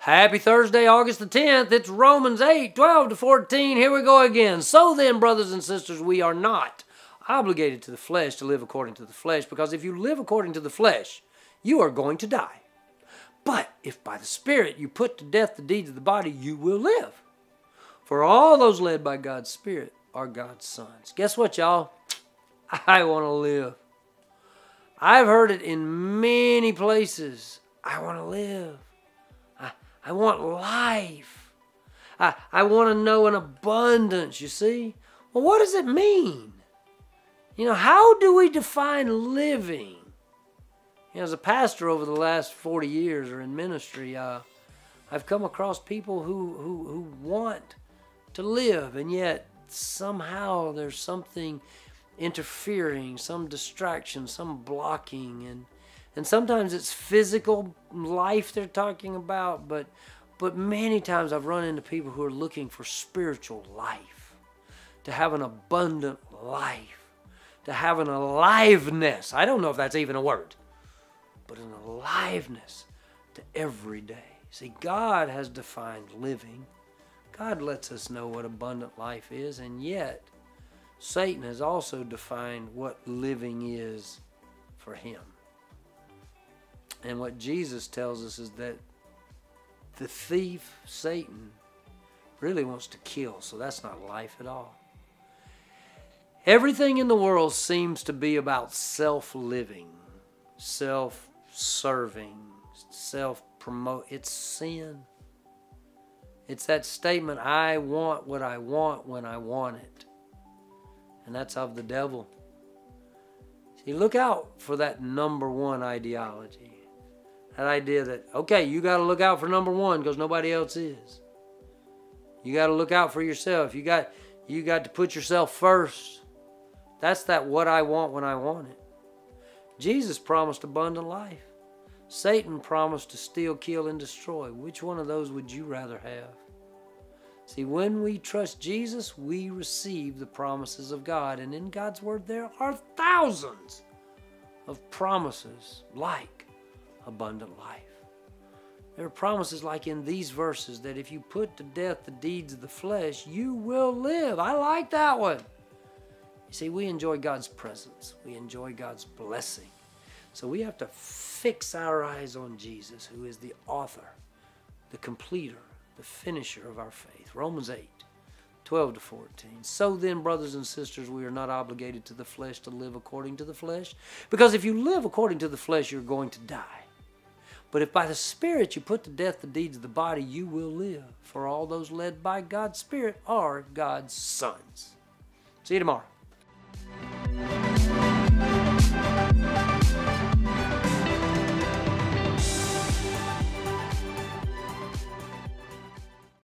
Happy Thursday, August the 10th. It's Romans 8, 12 to 14. Here we go again. So then, brothers and sisters, we are not obligated to the flesh to live according to the flesh, because if you live according to the flesh, you are going to die. But if by the Spirit you put to death the deeds of the body, you will live. For all those led by God's Spirit are God's sons. Guess what, y'all? I want to live. I've heard it in many places. I want to live. I want life. I want to know in abundance, you see? Well, what does it mean? You know, how do we define living? You know, as a pastor over the last 40 years or in ministry, I've come across people who want to live, and yet somehow there's something interfering, some distraction, some blocking, and sometimes it's physical life they're talking about, but many times I've run into people who are looking for spiritual life, to have an abundant life, to have an aliveness. I don't know if that's even a word, but an aliveness to every day. See, God has defined living. God lets us know what abundant life is, and yet Satan has also defined what living is for him. And what Jesus tells us is that the thief, Satan, really wants to kill, so that's not life at all. Everything in the world seems to be about self-living, self-serving, self-promote. It's sin. It's that statement, I want what I want when I want it. And that's of the devil. See, look out for that number one ideology. That idea that, okay, you got to look out for number one because nobody else is. You got to look out for yourself. You got to put yourself first. That's that what I want when I want it. Jesus promised abundant life. Satan promised to steal, kill, and destroy. Which one of those would you rather have? See, when we trust Jesus, we receive the promises of God. And in God's Word, there are thousands of promises like abundant life. There are promises like in these verses that if you put to death the deeds of the flesh, you will live. I like that one. You see, we enjoy God's presence. We enjoy God's blessing. So we have to fix our eyes on Jesus, who is the author, the completer, the finisher of our faith. Romans 8, 12 to 14. So then, brothers and sisters, we are not obligated to the flesh to live according to the flesh. Because if you live according to the flesh, you're going to die. But if by the Spirit you put to death the deeds of the body, you will live. For all those led by God's Spirit are God's sons. See you tomorrow.